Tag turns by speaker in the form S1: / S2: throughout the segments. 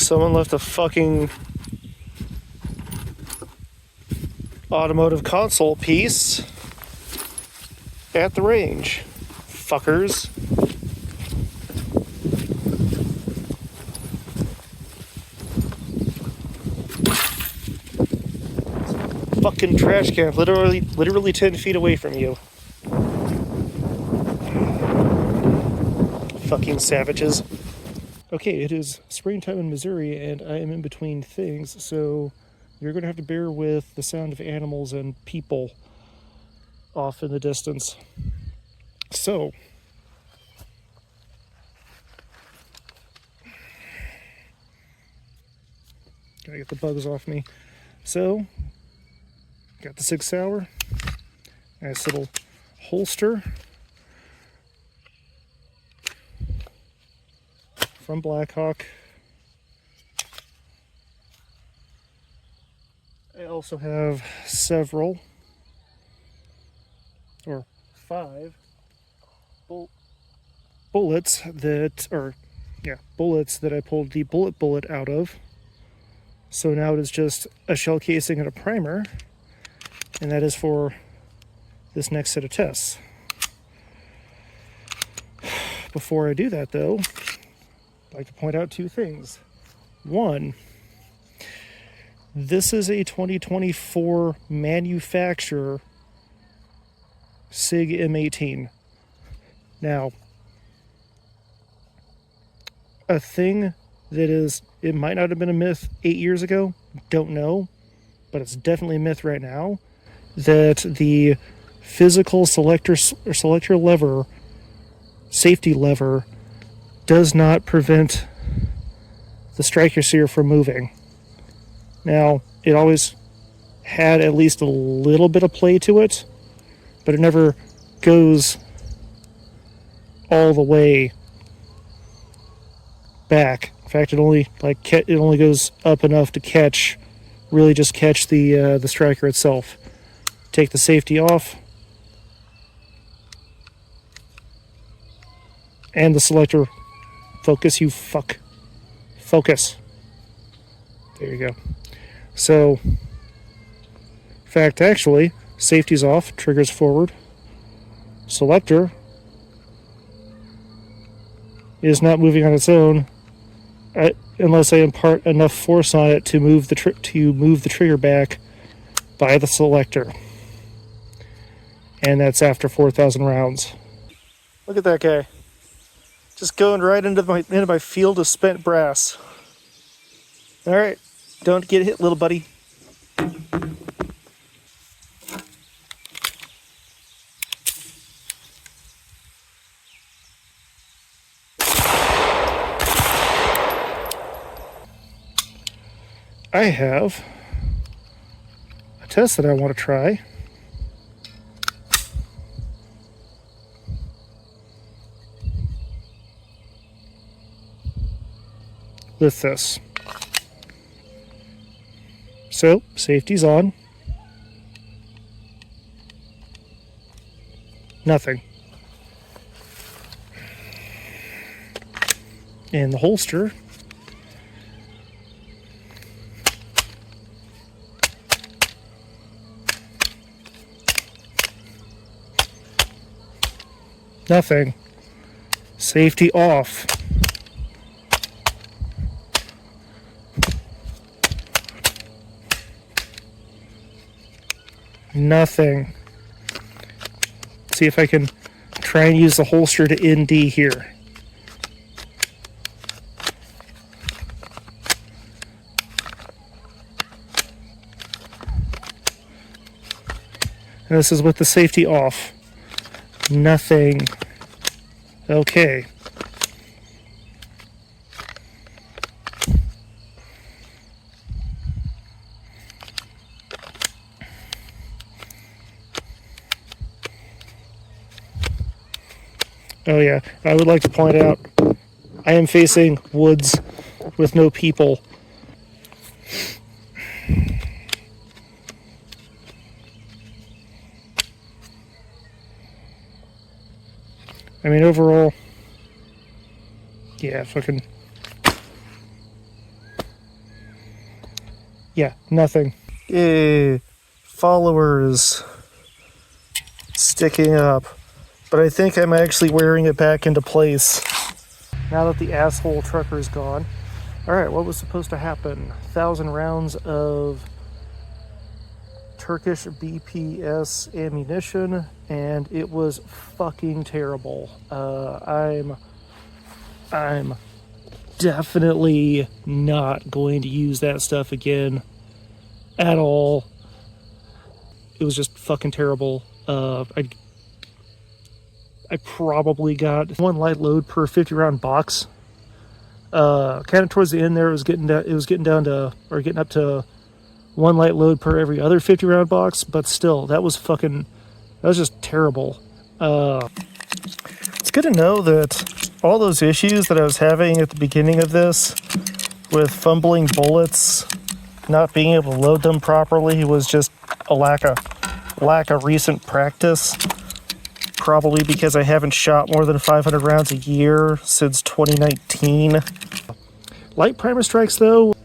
S1: Someone left a fucking automotive console piece at the range. Fuckers. Fucking trash can, literally 10 feet away from you. Fucking savages. Okay, it is springtime in Missouri, and I am in between things, so you're going to have to bear with the sound of animals and people off in the distance. So, gotta get the bugs off me. So, got the Sig Sauer, nice little holster from Blackhawk. I also have several, or 5 bullets that I pulled the bullet out of. So now it is just a shell casing and a primer, and that is for this next set of tests. Before I do that, though, I'd like to point out 2 things. One, this is a 2024 manufacturer Sig M18. Now, a thing that it might not have been a myth 8 years ago, don't know, but it's definitely a myth right now, that the physical selector lever, safety lever, does not prevent the striker sear from moving. Now, it always had at least a little bit of play to it, but it never goes all the way back. In fact, it only goes up enough to really just catch the striker itself. Take the safety off, and the selector. Focus, you fuck. Focus. There you go. So, in fact, actually, safety's off, triggers forward. Selector is not moving on its own unless I impart enough force on it to move the trigger back by the selector. And that's after 4,000 rounds. Look at that guy. Just going right into my field of spent brass. Alright, don't get hit, little buddy. I have a test that I want to try. With this. So, safety's on. Nothing. And the holster. Nothing. Safety off. Nothing. See if I can try and use the holster to ND here. And this is with the safety off. Nothing. Okay. Oh yeah, I would like to point out, I am facing woods with no people. I mean, overall, yeah, fucking Yeah, nothing. Yay, followers sticking up. But I think I'm actually wearing it back into place now that the asshole trucker is gone. Alright, what was supposed to happen? 1,000 rounds of Turkish BPS ammunition, and it was fucking terrible. I'm definitely not going to use that stuff again at all. It was just fucking terrible. I probably got one light load per 50 round box. Kind of towards the end there, it was getting up to one light load per every other 50 round box, but still, that was just terrible. It's good to know that all those issues that I was having at the beginning of this with fumbling bullets, not being able to load them properly, was just a lack of recent practice. Probably because I haven't shot more than 500 rounds a year since 2019. Light primer strikes, though,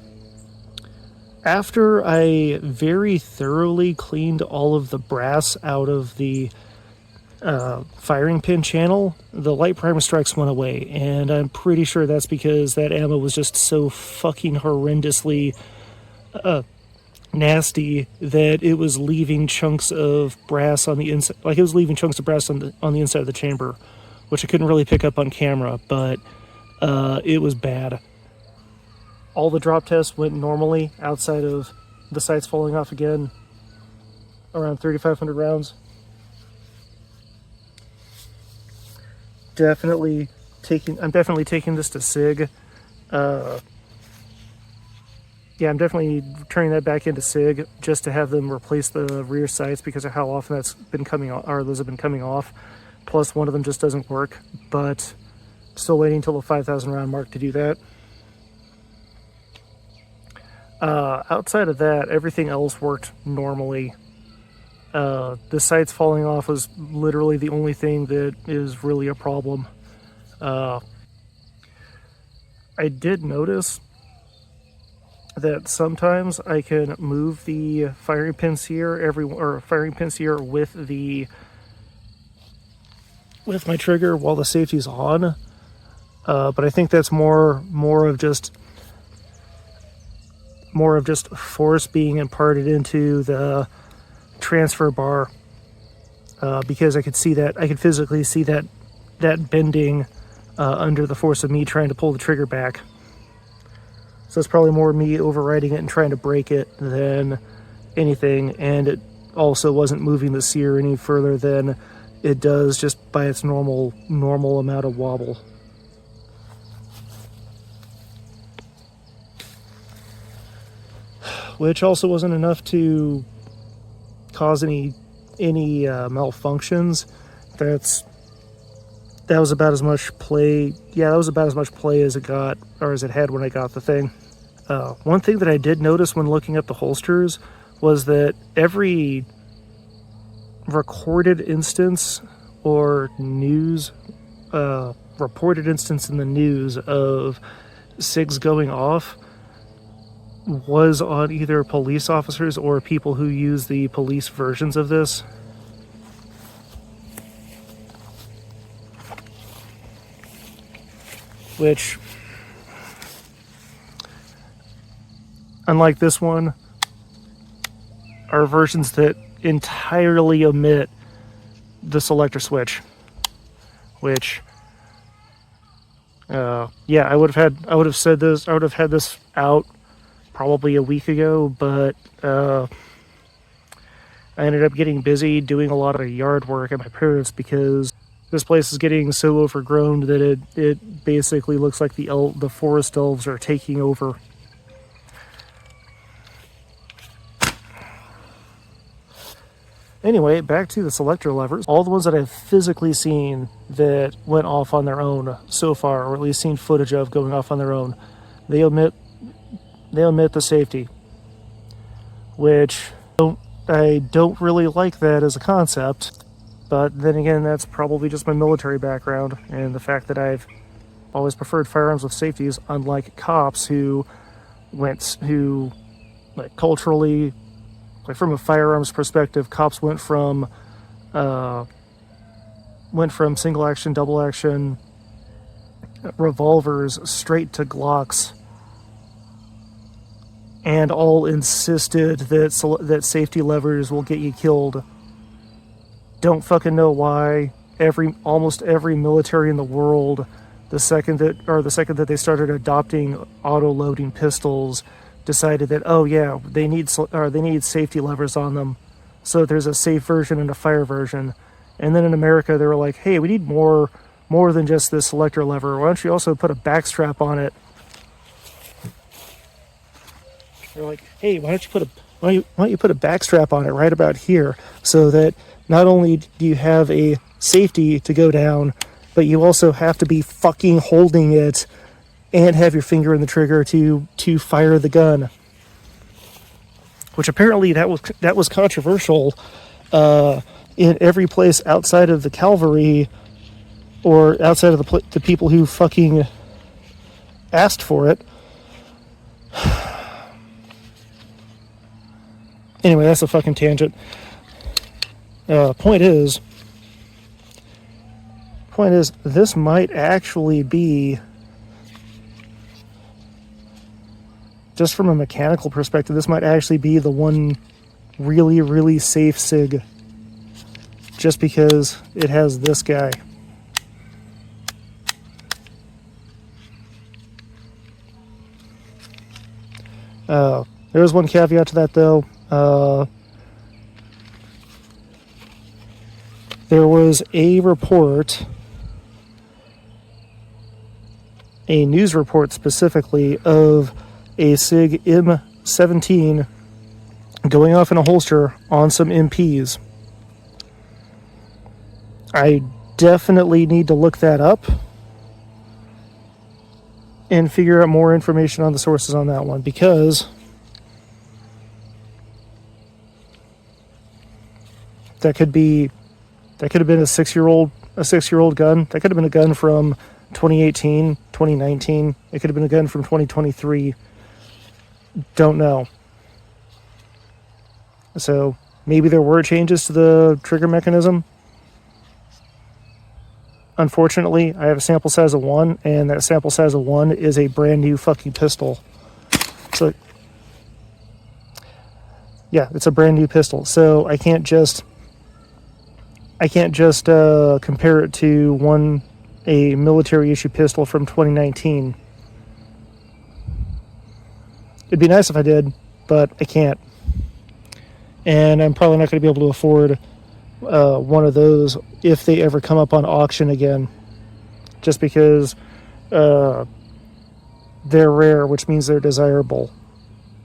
S1: after I very thoroughly cleaned all of the brass out of the firing pin channel, the light primer strikes went away, and I'm pretty sure that's because that ammo was just so fucking horrendously nasty that it was leaving chunks of brass on the inside, like it was leaving chunks of brass on the inside of the chamber, which I couldn't really pick up on camera, but it was bad. All the drop tests went normally outside of the sights falling off again around 3,500 rounds. I'm definitely taking this to Sig. Yeah, I'm definitely turning that back into Sig just to have them replace the rear sights because of how often that's been coming off, or those have been coming off. Plus, one of them just doesn't work, but still waiting until the 5,000 round mark to do that. Outside of that, everything else worked normally. The sights falling off was literally the only thing that is really a problem. I did notice that sometimes I can move the firing pin sear with my trigger while the safety's on, but I think that's more of just force being imparted into the transfer bar, because I could physically see that bending under the force of me trying to pull the trigger back. So it's probably more me overriding it and trying to break it than anything, and it also wasn't moving the sear any further than it does just by its normal amount of wobble. Which also wasn't enough to cause any malfunctions. That was about as much play. Yeah, that was about as much play as it got, or as it had when I got the thing. One thing that I did notice when looking up the holsters was that every recorded instance or news, reported instance in the news of SIGs going off was on either police officers or people who use the police versions of this. Which, unlike this one, are versions that entirely omit the selector switch. Which, yeah, I would have had this out probably a week ago, but I ended up getting busy doing a lot of yard work at my parents' because this place is getting so overgrown that it basically looks like the forest elves are taking over. Anyway, back to the selector levers. All the ones that I've physically seen that went off on their own so far, or at least seen footage of going off on their own, they omit the safety, which I don't really like that as a concept. But then again, that's probably just my military background and the fact that I've always preferred firearms with safeties, unlike cops who like culturally, like from a firearms perspective, cops went from single action, double action revolvers straight to Glocks, and all insisted that safety levers will get you killed. Don't fucking know why. Almost every military in the world, the second that they started adopting auto loading pistols, decided that, oh yeah, they need safety levers on them, so there's a safe version and a fire version. And then in America they were like, hey, we need more than just this selector lever. Why don't you also put a backstrap on it? They're like, hey, why don't you put a backstrap on it right about here, so that not only do you have a safety to go down, but you also have to be fucking holding it and have your finger in the trigger to fire the gun. Which apparently that was controversial in every place outside of the cavalry, or outside of the people who fucking asked for it. Anyway, that's a fucking tangent. Point is, this might actually be, just from a mechanical perspective, this might actually be the one really, really safe SIG. Just because it has this guy. There is one caveat to that, though. There was a report, a news report specifically, of a Sig M18 going off in a holster on some MPs. I definitely need to look that up and figure out more information on the sources on that one, because that could have been a 6-year-old gun. That could have been a gun from 2018, 2019. It could have been a gun from 2023. Don't know. So maybe there were changes to the trigger mechanism. Unfortunately, I have a sample size of 1, and that sample size of 1 is a brand new fucking pistol. So, yeah, it's a brand new pistol. So I can't just compare it to a military issue pistol from 2019. It'd be nice if I did, but I can't. And I'm probably not going to be able to afford one of those if they ever come up on auction again, just because they're rare, which means they're desirable.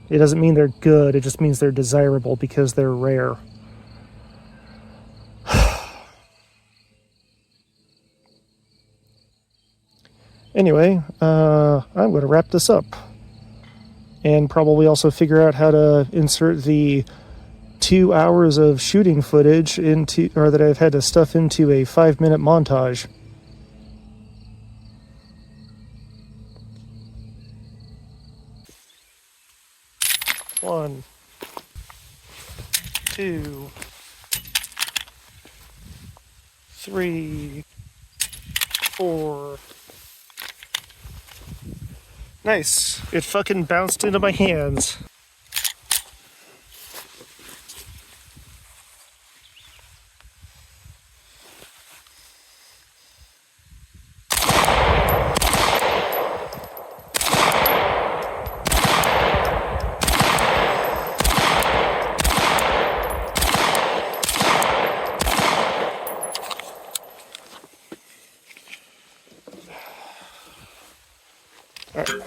S1: It doesn't mean they're good, it just means they're desirable because they're rare. Anyway, I'm going to wrap this up and probably also figure out how to insert the 2 hours of shooting footage that I've had to stuff into a 5-minute montage. One, two, three, four. Nice. It fucking bounced into my hands. All right.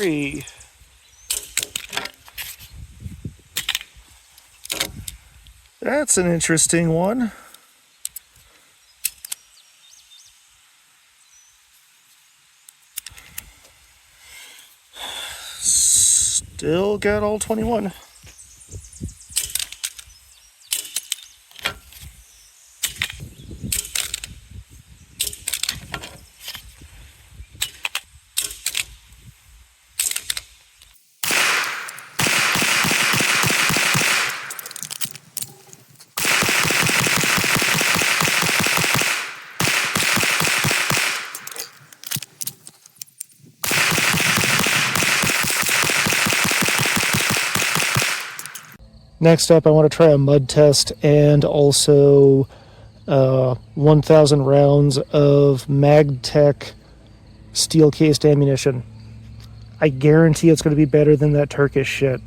S1: 3. That's an interesting one. Still got all 21. Next up, I want to try a mud test and also 1,000 rounds of MagTech steel-cased ammunition. I guarantee it's going to be better than that Turkish shit.